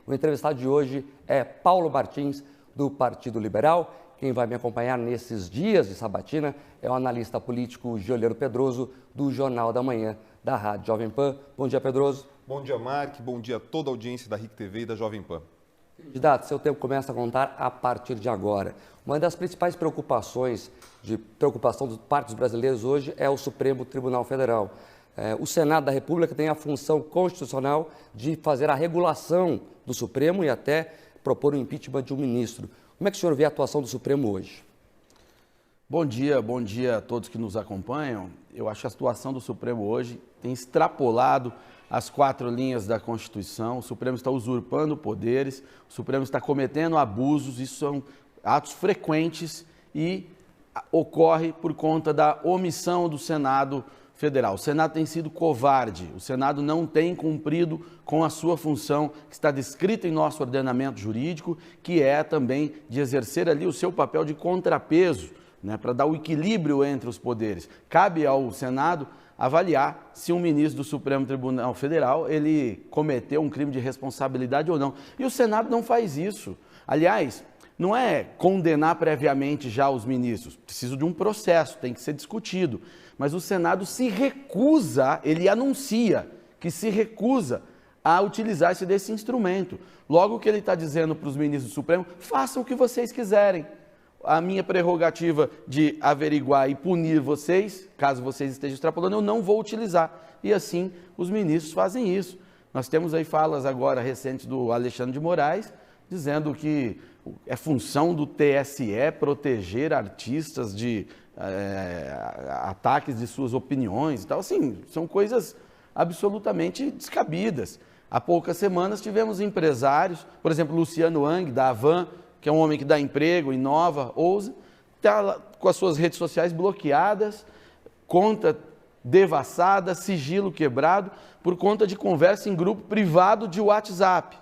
O entrevistado de hoje é Paulo Martins, do Partido Liberal. Quem vai me acompanhar nesses dias de sabatina é o analista político Giuliano Pedroso, do Jornal da Manhã, da Rádio Jovem Pan. Bom dia, Pedroso. Bom dia, Mark. Bom dia a toda a audiência da RIC TV e da Jovem Pan. Candidato, seu tempo começa a contar a partir de agora. Uma das principais preocupação dos partidos brasileiros hoje é o Supremo Tribunal Federal. O Senado da República tem a função constitucional de fazer a regulação do Supremo e até propor o impeachment de um ministro. Como é que o senhor vê a atuação do Supremo hoje? Bom dia a todos que nos acompanham. Eu acho que a situação do Supremo hoje tem extrapolado as 4 linhas da Constituição. O Supremo está usurpando poderes, o Supremo está cometendo abusos, isso são atos frequentes e ocorre por conta da omissão do Senado Federal. O Senado tem sido covarde, o Senado não tem cumprido com a sua função que está descrita em nosso ordenamento jurídico, que é também de exercer ali o seu papel de contrapeso, para dar o equilíbrio entre os poderes. Cabe ao Senado avaliar se um ministro do Supremo Tribunal Federal ele cometeu um crime de responsabilidade ou não. E o Senado não faz isso. Aliás, não é condenar previamente já os ministros, precisa de um processo, tem que ser discutido. Mas o Senado se recusa, ele anuncia que se recusa a utilizar-se desse instrumento. Logo que ele está dizendo para os ministros do Supremo, façam o que vocês quiserem. A minha prerrogativa de averiguar e punir vocês, caso vocês estejam extrapolando, eu não vou utilizar. E assim os ministros fazem isso. Nós temos aí falas agora recentes do Alexandre de Moraes, dizendo que é função do TSE proteger artistas de ataques de suas opiniões e tal. Assim, são coisas absolutamente descabidas. Há poucas semanas tivemos empresários, por exemplo, Luciano Hang, da Havan, que é um homem que dá emprego, inova, ousa, está com as suas redes sociais bloqueadas, conta devassada, sigilo quebrado, por conta de conversa em grupo privado de WhatsApp.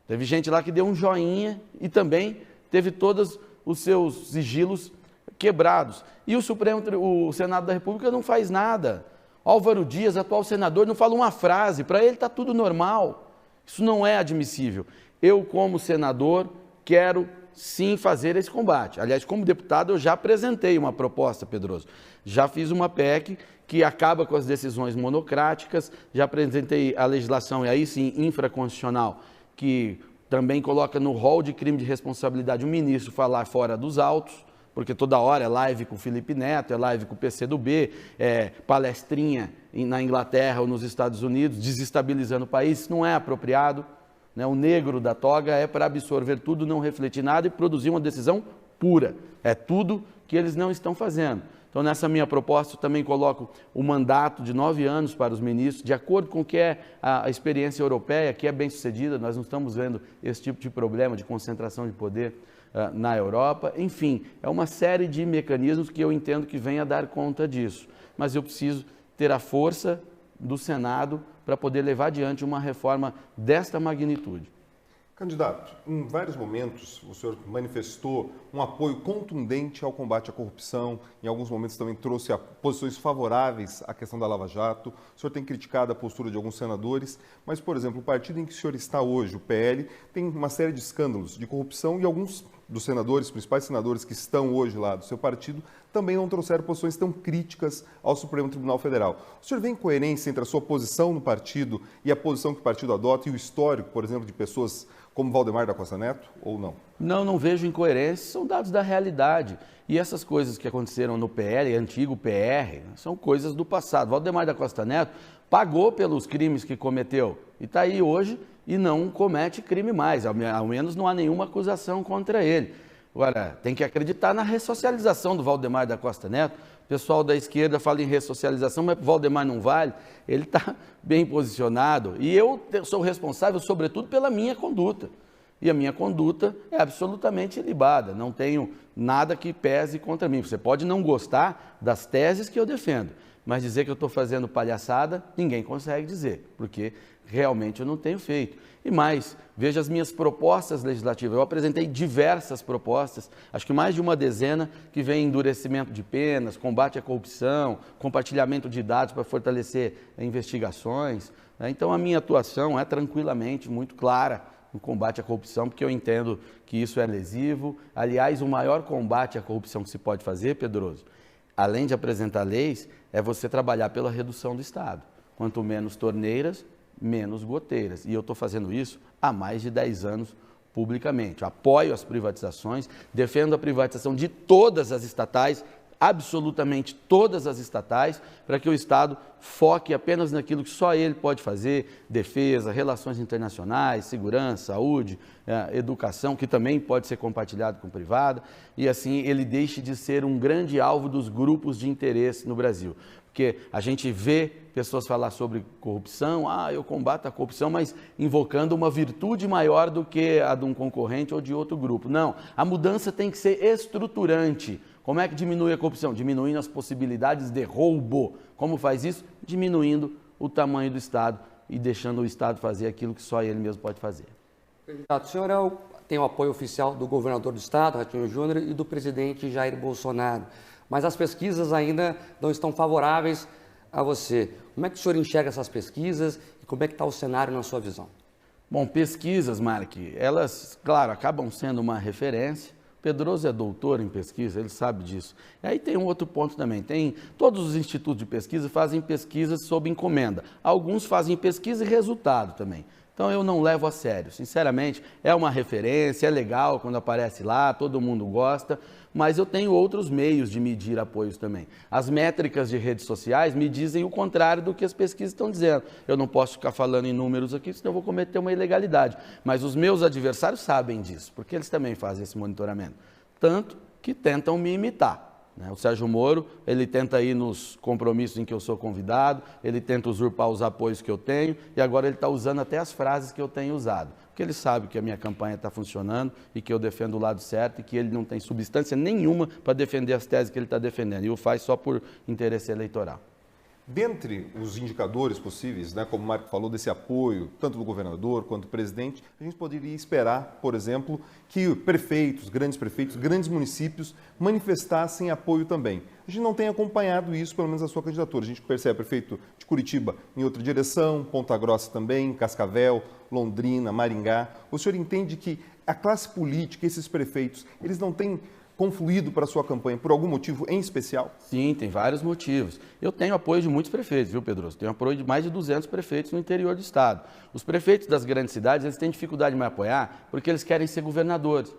Teve gente lá que deu um joinha e também teve todos os seus sigilos quebrados. E o Senado da República não faz nada. Álvaro Dias, atual senador, não fala uma frase, para ele está tudo normal. Isso não é admissível. Eu, como senador, quero sim fazer esse combate. Aliás, como deputado, eu já apresentei uma proposta, Pedroso. Já fiz uma PEC que acaba com as decisões monocráticas, já apresentei a legislação, e aí sim, infraconstitucional, que também coloca no rol de crime de responsabilidade o ministro falar fora dos autos, porque toda hora é live com o Felipe Neto, é live com o PCdoB, é palestrinha na Inglaterra ou nos Estados Unidos, desestabilizando o país. Isso não é apropriado. O negro da toga é para absorver tudo, não refletir nada e produzir uma decisão pura. É tudo que eles não estão fazendo. Então, nessa minha proposta, eu também coloco o mandato de 9 anos para os ministros, de acordo com o que é a experiência europeia, que é bem sucedida. Nós não estamos vendo esse tipo de problema de concentração de poder na Europa. Enfim, é uma série de mecanismos que eu entendo que vem a dar conta disso. Mas eu preciso ter a força do Senado para poder levar adiante uma reforma desta magnitude. Candidato, em vários momentos o senhor manifestou um apoio contundente ao combate à corrupção, em alguns momentos também trouxe posições favoráveis à questão da Lava Jato. O senhor tem criticado a postura de alguns senadores, mas, por exemplo, o partido em que o senhor está hoje, o PL, tem uma série de escândalos de corrupção e alguns dos senadores, principais senadores que estão hoje lá do seu partido, também não trouxeram posições tão críticas ao Supremo Tribunal Federal. O senhor vê incoerência entre a sua posição no partido e a posição que o partido adota e o histórico, por exemplo, de pessoas como Valdemar da Costa Neto, ou não? Não vejo incoerência, são dados da realidade. E essas coisas que aconteceram no PL, antigo PR, são coisas do passado. Valdemar da Costa Neto pagou pelos crimes que cometeu e está aí hoje e não comete crime mais, ao menos não há nenhuma acusação contra ele. Agora, tem que acreditar na ressocialização do Valdemar da Costa Neto. O pessoal da esquerda fala em ressocialização, mas o Valdemar não vale. Ele está bem posicionado e eu sou responsável, sobretudo, pela minha conduta. E a minha conduta é absolutamente ilibada, não tenho nada que pese contra mim. Você pode não gostar das teses que eu defendo, Mas dizer que eu estou fazendo palhaçada, ninguém consegue dizer, porque realmente eu não tenho feito. E mais, veja as minhas propostas legislativas. Eu apresentei diversas propostas, acho que mais de uma dezena, que vem endurecimento de penas, combate à corrupção, compartilhamento de dados para fortalecer investigações. Então a minha atuação é tranquilamente muito clara no combate à corrupção, porque eu entendo que isso é lesivo. Aliás, o maior combate à corrupção que se pode fazer, Pedroso, além de apresentar leis, é você trabalhar pela redução do Estado. Quanto menos torneiras, menos goteiras. E eu estou fazendo isso há mais de 10 anos publicamente. Eu apoio as privatizações, defendo a privatização de todas as estatais, absolutamente todas as estatais, para que o Estado foque apenas naquilo que só ele pode fazer: defesa, relações internacionais, segurança, saúde, educação, que também pode ser compartilhado com o privado, e assim ele deixe de ser um grande alvo dos grupos de interesse no Brasil. Porque a gente vê pessoas falar sobre corrupção, eu combato a corrupção, mas invocando uma virtude maior do que a de um concorrente ou de outro grupo. Não, a mudança tem que ser estruturante. Como é que diminui a corrupção? Diminuindo as possibilidades de roubo. Como faz isso? Diminuindo o tamanho do Estado e deixando o Estado fazer aquilo que só ele mesmo pode fazer. Candidato, o senhor tem o apoio oficial do governador do Estado, Ratinho Júnior, e do presidente Jair Bolsonaro. Mas as pesquisas ainda não estão favoráveis a você. Como é que o senhor enxerga essas pesquisas e como é que está o cenário na sua visão? Bom, pesquisas, Mark, elas, claro, acabam sendo uma referência. Pedroso é doutor em pesquisa, ele sabe disso. E aí tem um outro ponto também, todos os institutos de pesquisa fazem pesquisas sob encomenda. Alguns fazem pesquisa e resultado também. Então eu não levo a sério, sinceramente, é uma referência, é legal quando aparece lá, todo mundo gosta, mas eu tenho outros meios de medir apoios também. As métricas de redes sociais me dizem o contrário do que as pesquisas estão dizendo. Eu não posso ficar falando em números aqui, senão eu vou cometer uma ilegalidade. Mas os meus adversários sabem disso, porque eles também fazem esse monitoramento. Tanto que tentam me imitar. O Sérgio Moro, ele tenta ir nos compromissos em que eu sou convidado, ele tenta usurpar os apoios que eu tenho e agora ele está usando até as frases que eu tenho usado. Porque ele sabe que a minha campanha está funcionando e que eu defendo o lado certo e que ele não tem substância nenhuma para defender as teses que ele está defendendo e o faz só por interesse eleitoral. Dentre os indicadores possíveis, como o Marco falou, desse apoio, tanto do governador quanto do presidente, a gente poderia esperar, por exemplo, que prefeitos, grandes municípios manifestassem apoio também. A gente não tem acompanhado isso, pelo menos a sua candidatura. A gente percebe prefeito de Curitiba em outra direção, Ponta Grossa também, Cascavel, Londrina, Maringá. O senhor entende que a classe política, esses prefeitos, eles não têm confluído para a sua campanha por algum motivo em especial? Sim, tem vários motivos. Eu tenho apoio de muitos prefeitos, viu, Pedroso? Tenho apoio de mais de 200 prefeitos no interior do estado. Os prefeitos das grandes cidades, eles têm dificuldade de me apoiar porque eles querem ser governadores.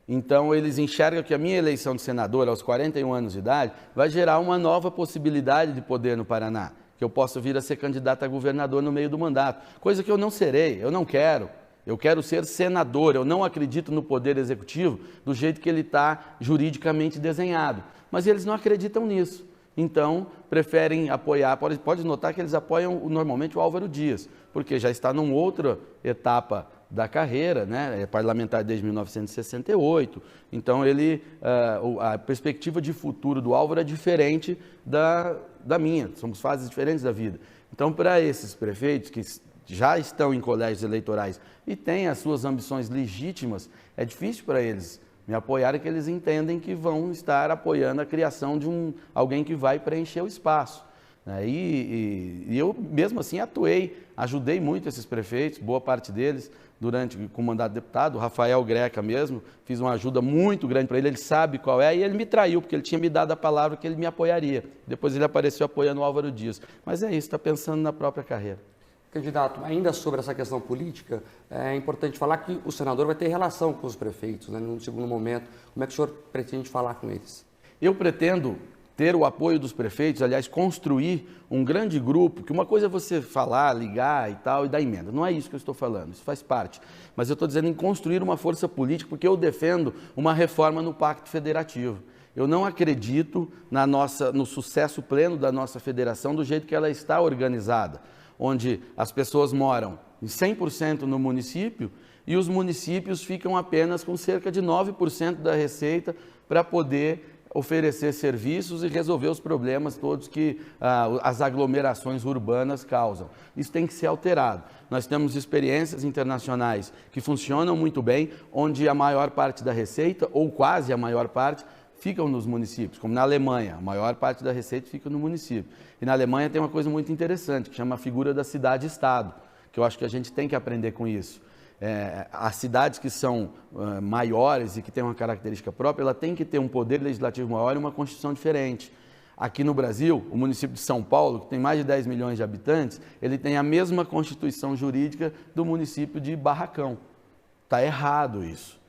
Então, eles enxergam que a minha eleição de senador aos 41 anos de idade vai gerar uma nova possibilidade de poder no Paraná, que eu possa vir a ser candidato a governador no meio do mandato, coisa que eu não serei, eu não quero. Eu quero ser senador, eu não acredito no poder executivo do jeito que ele está juridicamente desenhado. Mas eles não acreditam nisso. Então, preferem apoiar, pode notar que eles apoiam normalmente o Álvaro Dias, porque já está numa outra etapa da carreira, é parlamentar desde 1968. Então, a perspectiva de futuro do Álvaro é diferente da minha, somos fases diferentes da vida. Então, para esses prefeitos que já estão em colégios eleitorais e têm as suas ambições legítimas, é difícil para eles me apoiarem, que eles entendem que vão estar apoiando a criação de alguém que vai preencher o espaço. E eu, mesmo assim, ajudei muito esses prefeitos, boa parte deles, com o mandato de deputado. O Rafael Greca mesmo, fiz uma ajuda muito grande para ele, ele sabe qual é, e ele me traiu, porque ele tinha me dado a palavra que ele me apoiaria. Depois ele apareceu apoiando o Álvaro Dias. Mas é isso, está pensando na própria carreira. Candidato, ainda sobre essa questão política, é importante falar que o senador vai ter relação com os prefeitos, num segundo momento. Como é que o senhor pretende falar com eles? Eu pretendo ter o apoio dos prefeitos, aliás, construir um grande grupo, que uma coisa é você falar, ligar e tal, e dar emenda. Não é isso que eu estou falando, isso faz parte. Mas eu estou dizendo em construir uma força política, porque eu defendo uma reforma no Pacto Federativo. Eu não acredito no sucesso pleno da nossa federação do jeito que ela está organizada, onde as pessoas moram em 100% no município e os municípios ficam apenas com cerca de 9% da receita para poder oferecer serviços e resolver os problemas todos que as aglomerações urbanas causam. Isso tem que ser alterado. Nós temos experiências internacionais que funcionam muito bem, onde a maior parte da receita, ou quase a maior parte, ficam nos municípios, como na Alemanha, a maior parte da receita fica no município. E na Alemanha tem uma coisa muito interessante, que chama a figura da cidade-estado, que eu acho que a gente tem que aprender com isso. As cidades que são maiores e que têm uma característica própria, ela tem que ter um poder legislativo maior e uma Constituição diferente. Aqui no Brasil, o município de São Paulo, que tem mais de 10 milhões de habitantes, ele tem a mesma Constituição jurídica do município de Barracão. Está errado isso.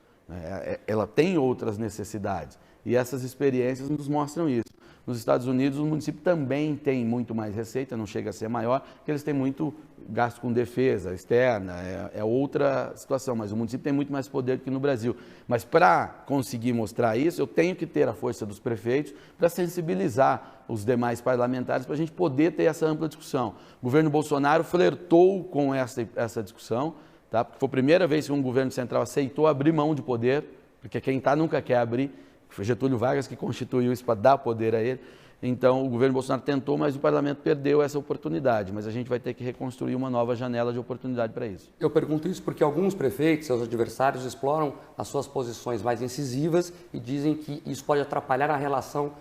Ela tem outras necessidades. E essas experiências nos mostram isso. Nos Estados Unidos, o município também tem muito mais receita, não chega a ser maior, porque eles têm muito gasto com defesa externa, é outra situação, mas o município tem muito mais poder do que no Brasil. Mas para conseguir mostrar isso, eu tenho que ter a força dos prefeitos para sensibilizar os demais parlamentares para a gente poder ter essa ampla discussão. O governo Bolsonaro flertou com essa discussão, tá? Porque foi a primeira vez que um governo central aceitou abrir mão de poder, porque quem está nunca quer abrir. Foi Getúlio Vargas que constituiu isso para dar poder a ele. Então, o governo Bolsonaro tentou, mas o parlamento perdeu essa oportunidade. Mas a gente vai ter que reconstruir uma nova janela de oportunidade para isso. Eu pergunto isso porque alguns prefeitos, seus adversários, exploram as suas posições mais incisivas e dizem que isso pode atrapalhar a relação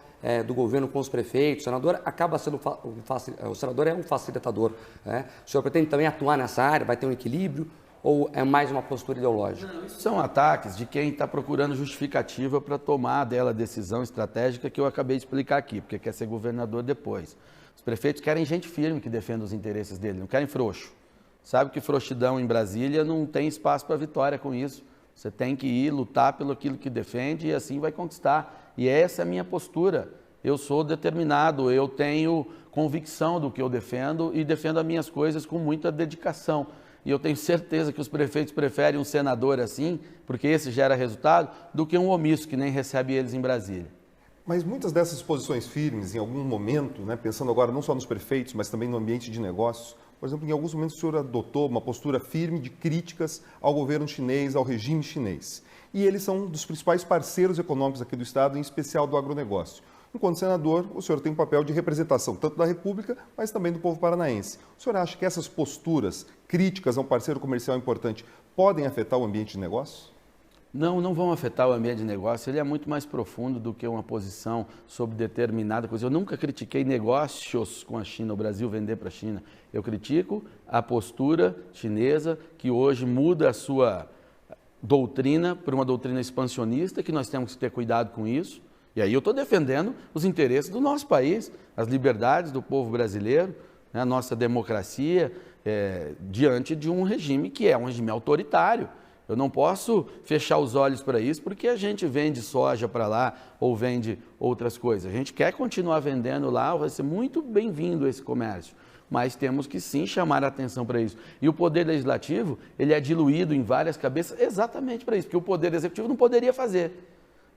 do governo com os prefeitos. O senador acaba sendo o senador é um facilitador. Né? O senhor pretende também atuar nessa área? Vai ter um equilíbrio? Ou é mais uma postura ideológica? Não, isso são ataques de quem está procurando justificativa para tomar dela a decisão estratégica que eu acabei de explicar aqui, porque quer ser governador depois. Os prefeitos querem gente firme que defenda os interesses dele, não querem frouxo. Sabe que frouxidão em Brasília não tem espaço para vitória com isso. Você tem que ir lutar pelo aquilo que defende e assim vai conquistar. E essa é a minha postura. Eu sou determinado, eu tenho convicção do que eu defendo e defendo as minhas coisas com muita dedicação. E eu tenho certeza que os prefeitos preferem um senador assim, porque esse gera resultado, do que um omisso que nem recebe eles em Brasília. Mas muitas dessas posições firmes, em algum momento, né, pensando agora não só nos prefeitos, mas também no ambiente de negócios, por exemplo, em alguns momentos o senhor adotou uma postura firme de críticas ao governo chinês, ao regime chinês. E eles são um dos principais parceiros econômicos aqui do Estado, em especial do agronegócio. Enquanto senador, o senhor tem um papel de representação tanto da República, mas também do povo paranaense. O senhor acha que essas posturas críticas a um parceiro comercial importante podem afetar o ambiente de negócios? Não, não vão afetar o ambiente de negócio. Ele é muito mais profundo do que uma posição sobre determinada coisa. Eu nunca critiquei negócios com a China, o Brasil vender para a China. Eu critico a postura chinesa que hoje muda a sua doutrina para uma doutrina expansionista, que nós temos que ter cuidado com isso. E aí eu estou defendendo os interesses do nosso país, as liberdades do povo brasileiro, né, a nossa democracia, diante de um regime que é um regime autoritário. Eu não posso fechar os olhos para isso porque a gente vende soja para lá ou vende outras coisas. A gente quer continuar vendendo lá, vai ser muito bem-vindo esse comércio. Mas temos que sim chamar a atenção para isso. E o poder legislativo, ele é diluído em várias cabeças exatamente para isso, porque o poder executivo não poderia fazer.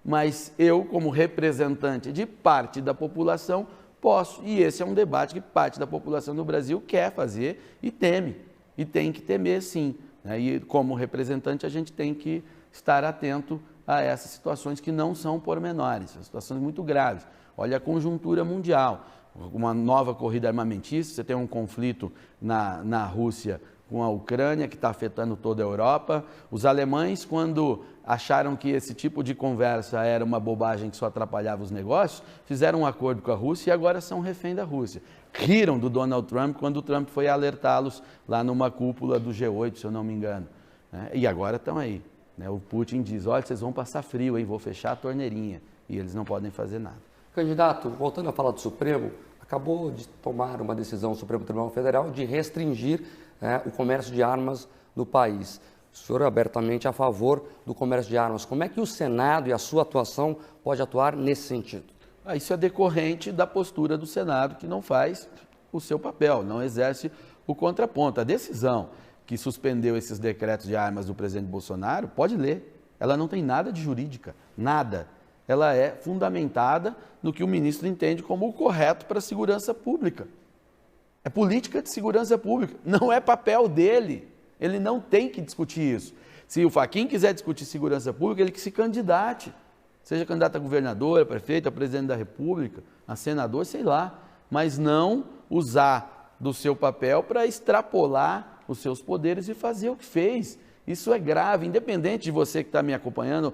Mas eu, como representante de parte da população, posso. E esse é um debate que parte da população do Brasil quer fazer e teme. E tem que temer, sim. E como representante, a gente tem que estar atento a essas situações que não são pormenores, são situações muito graves. Olha a conjuntura mundial, uma nova corrida armamentista, você tem um conflito na Rússia com a Ucrânia, que está afetando toda a Europa. Os alemães, quando acharam que esse tipo de conversa era uma bobagem que só atrapalhava os negócios, fizeram um acordo com a Rússia e agora são refém da Rússia. Riram do Donald Trump quando o Trump foi alertá-los lá numa cúpula do G8, se eu não me engano. E agora estão aí. O Putin diz, olha, vocês vão passar frio, hein? Vou fechar a torneirinha. E eles não podem fazer nada. Candidato, voltando a falar do Supremo, acabou de tomar uma decisão do Supremo Tribunal Federal de restringir o comércio de armas no país. O senhor é abertamente a favor do comércio de armas. Como é que o Senado e a sua atuação pode atuar nesse sentido? Isso é decorrente da postura do Senado, que não faz o seu papel, não exerce o contraponto. A decisão que suspendeu esses decretos de armas do presidente Bolsonaro, pode ler, ela não tem nada de jurídica, nada. Ela é fundamentada no que o ministro entende como o correto para a segurança pública. É política de segurança pública, não é papel dele. Ele não tem que discutir isso. Se o Fachin quiser discutir segurança pública, ele que se candidate. seja candidato a governador, a prefeito, a presidente da República, a senador, sei lá, mas não usar do seu papel para extrapolar os seus poderes e fazer o que fez. Isso é grave, independente de você que está me acompanhando,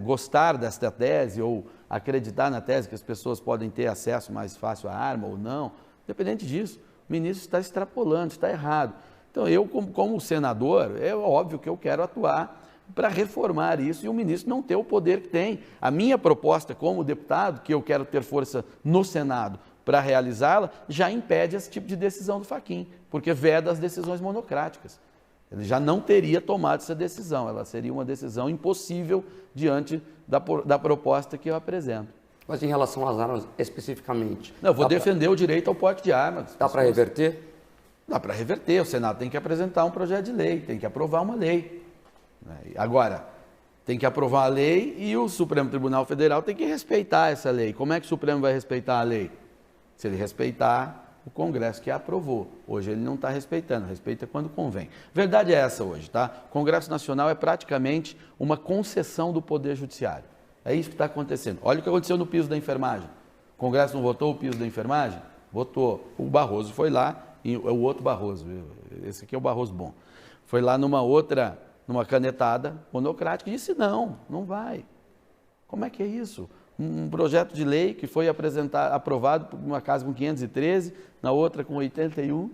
gostar desta tese ou acreditar na tese que as pessoas podem ter acesso mais fácil à arma ou não, independente disso, o ministro está extrapolando, está errado. Então eu, como senador, é óbvio que eu quero atuar para reformar isso e o ministro não ter o poder que tem. A minha proposta como deputado, que eu quero ter força no Senado para realizá-la, já impede esse tipo de decisão do Fachin, porque veda as decisões monocráticas. Ele já não teria tomado essa decisão, ela seria uma decisão impossível diante da proposta que eu apresento. Mas em relação às armas especificamente... Não, eu vou defender o direito ao porte de armas. Dá para reverter? Dá para reverter, o Senado tem que apresentar um projeto de lei, tem que aprovar uma lei. Agora, tem que aprovar a lei e o Supremo Tribunal Federal tem que respeitar essa lei. Como é que o Supremo vai respeitar a lei? Se ele respeitar o Congresso que a aprovou. Hoje ele não está respeitando, respeita quando convém. Verdade é essa hoje, tá? O Congresso Nacional é praticamente uma concessão do Poder Judiciário. É isso que está acontecendo. Olha o que aconteceu no piso da enfermagem. O Congresso não votou o piso da enfermagem? Votou. O Barroso foi lá, e o outro Barroso, esse aqui é o Barroso bom, foi lá numa canetada monocrática e disse não, não vai. Como é que é isso? Um projeto de lei que foi aprovado por uma casa com 513, na outra com 81,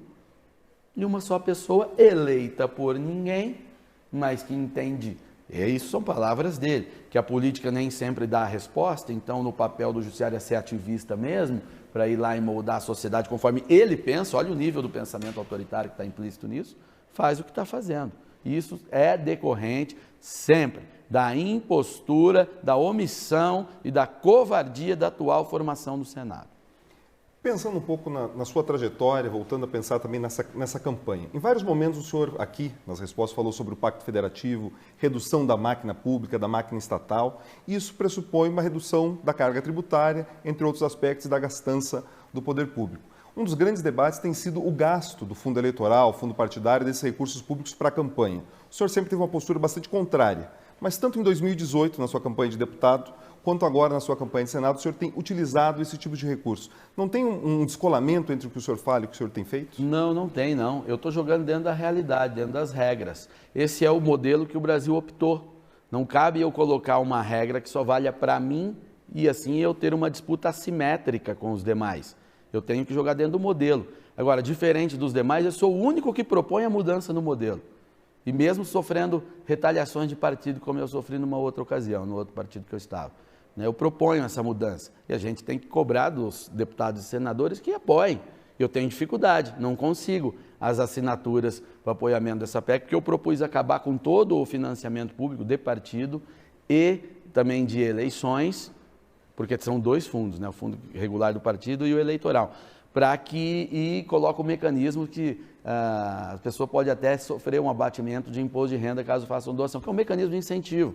e uma só pessoa eleita por ninguém, mas que entende. E isso são palavras dele, que a política nem sempre dá a resposta, então no papel do judiciário é ser ativista mesmo, para ir lá e moldar a sociedade conforme ele pensa, olha o nível do pensamento autoritário que está implícito nisso, faz o que está fazendo. Isso é decorrente sempre da impostura, da omissão e da covardia da atual formação do Senado. Pensando um pouco na sua trajetória, voltando a pensar também nessa campanha. Em vários momentos o senhor aqui, nas respostas, falou sobre o Pacto Federativo, redução da máquina pública, da máquina estatal. Isso pressupõe uma redução da carga tributária, entre outros aspectos, da gastança do poder público. Um dos grandes debates tem sido o gasto do fundo eleitoral, fundo partidário, desses recursos públicos para a campanha. O senhor sempre teve uma postura bastante contrária, mas tanto em 2018, na sua campanha de deputado, quanto agora na sua campanha de Senado, o senhor tem utilizado esse tipo de recurso. Não tem um descolamento entre o que o senhor fala e o que o senhor tem feito? Não, não tem não. Eu estou jogando dentro da realidade, dentro das regras. Esse é o modelo que o Brasil optou. Não cabe eu colocar uma regra que só valha para mim e assim eu ter uma disputa assimétrica com os demais. Eu tenho que jogar dentro do modelo. Agora, diferente dos demais, eu sou o único que propõe a mudança no modelo. E mesmo sofrendo retaliações de partido, como eu sofri numa outra ocasião, no outro partido que eu estava. Eu proponho essa mudança. E a gente tem que cobrar dos deputados e senadores que apoiem. Eu tenho dificuldade, não consigo as assinaturas para apoiamento dessa PEC, porque eu propus acabar com todo o financiamento público de partido e também de eleições, porque são dois fundos, né? O fundo regular do partido e o eleitoral, e coloca o mecanismo que a pessoa pode até sofrer um abatimento de imposto de renda caso faça uma doação, que é um mecanismo de incentivo.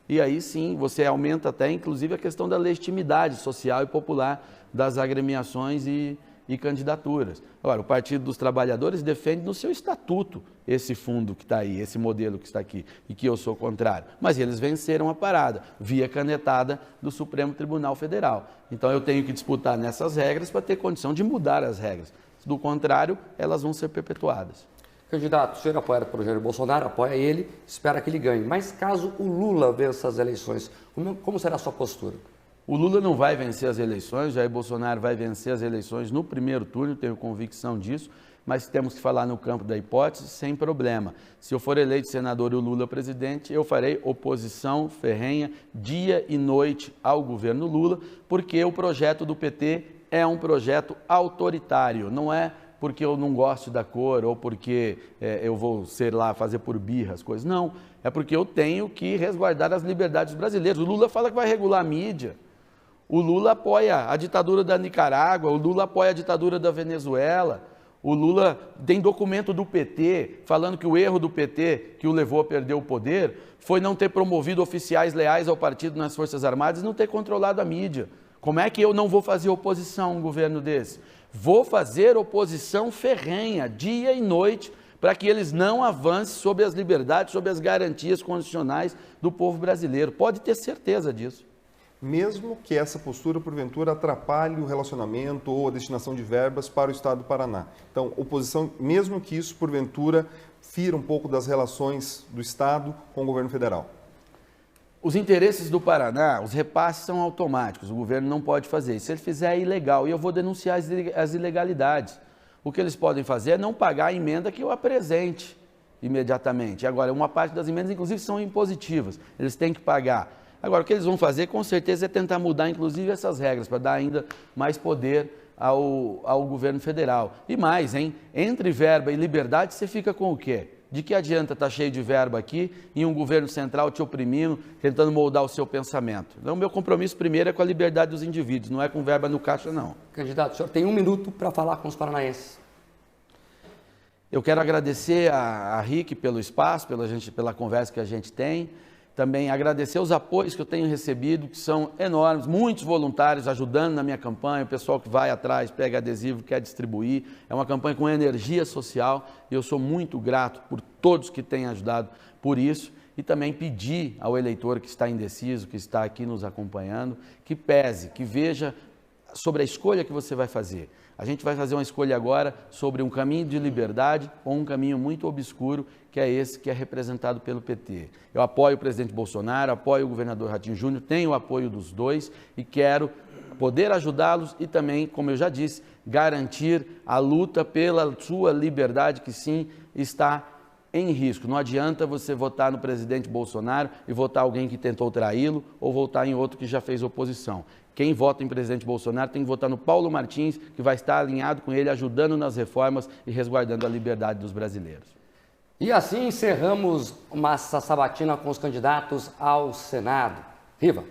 E aí sim, você aumenta até, inclusive, a questão da legitimidade social e popular das agremiações e candidaturas. Agora, o Partido dos Trabalhadores defende no seu estatuto esse fundo que está aí, esse modelo que está aqui, e que eu sou contrário. Mas eles venceram a parada, via canetada do Supremo Tribunal Federal. Então eu tenho que disputar nessas regras para ter condição de mudar as regras. Do contrário, elas vão ser perpetuadas. Candidato, o senhor apoia o Jair Bolsonaro, apoia ele, espera que ele ganhe. Mas caso o Lula vença as eleições, como será a sua postura? O Lula não vai vencer as eleições, Jair Bolsonaro vai vencer as eleições no primeiro turno, tenho convicção disso, mas temos que falar no campo da hipótese sem problema. Se eu for eleito senador e o Lula presidente, eu farei oposição ferrenha dia e noite ao governo Lula, porque o projeto do PT é um projeto autoritário, não é porque eu não gosto da cor ou porque eu vou ser lá fazer por birra as coisas. Não, é porque eu tenho que resguardar as liberdades brasileiras. O Lula fala que vai regular a mídia. O Lula apoia a ditadura da Nicarágua, o Lula apoia a ditadura da Venezuela. O Lula tem documento do PT falando que o erro do PT que o levou a perder o poder foi não ter promovido oficiais leais ao partido nas Forças Armadas e não ter controlado a mídia. Como é que eu não vou fazer oposição a um governo desse? Vou fazer oposição ferrenha, dia e noite, para que eles não avancem sobre as liberdades, sobre as garantias constitucionais do povo brasileiro. Pode ter certeza disso. Mesmo que essa postura, porventura, atrapalhe o relacionamento ou a destinação de verbas para o Estado do Paraná. Então, oposição, mesmo que isso, porventura, fira um pouco das relações do Estado com o governo federal. Os interesses do Paraná, os repasses são automáticos, o governo não pode fazer isso. Se ele fizer, é ilegal e eu vou denunciar as ilegalidades. O que eles podem fazer é não pagar a emenda que eu apresente imediatamente. Agora, uma parte das emendas, inclusive, são impositivas, eles têm que pagar. Agora, o que eles vão fazer, com certeza, é tentar mudar, inclusive, essas regras, para dar ainda mais poder ao governo federal. E mais, hein? Entre verba e liberdade, você fica com o quê? De que adianta estar cheio de verba aqui e um governo central te oprimindo, tentando moldar o seu pensamento? Então, o meu compromisso primeiro é com a liberdade dos indivíduos, não é com verba no caixa, não. Candidato, o senhor tem 1 minuto para falar com os paranaenses. Eu quero agradecer a RIC pelo espaço, pela conversa que a gente tem. Também agradecer os apoios que eu tenho recebido, que são enormes, muitos voluntários ajudando na minha campanha, o pessoal que vai atrás, pega adesivo, quer distribuir. É uma campanha com energia social e eu sou muito grato por todos que têm ajudado por isso. E também pedir ao eleitor que está indeciso, que está aqui nos acompanhando, que pese, que veja sobre a escolha que você vai fazer. A gente vai fazer uma escolha agora sobre um caminho de liberdade ou um caminho muito obscuro, que é esse que é representado pelo PT. Eu apoio o presidente Bolsonaro, apoio o governador Ratinho Júnior, tenho o apoio dos dois e quero poder ajudá-los e também, como eu já disse, garantir a luta pela sua liberdade, que sim está em risco. Não adianta você votar no presidente Bolsonaro e votar alguém que tentou traí-lo ou votar em outro que já fez oposição. Quem vota em presidente Bolsonaro tem que votar no Paulo Martins, que vai estar alinhado com ele, ajudando nas reformas e resguardando a liberdade dos brasileiros. E assim encerramos uma sabatina com os candidatos ao Senado. Riva!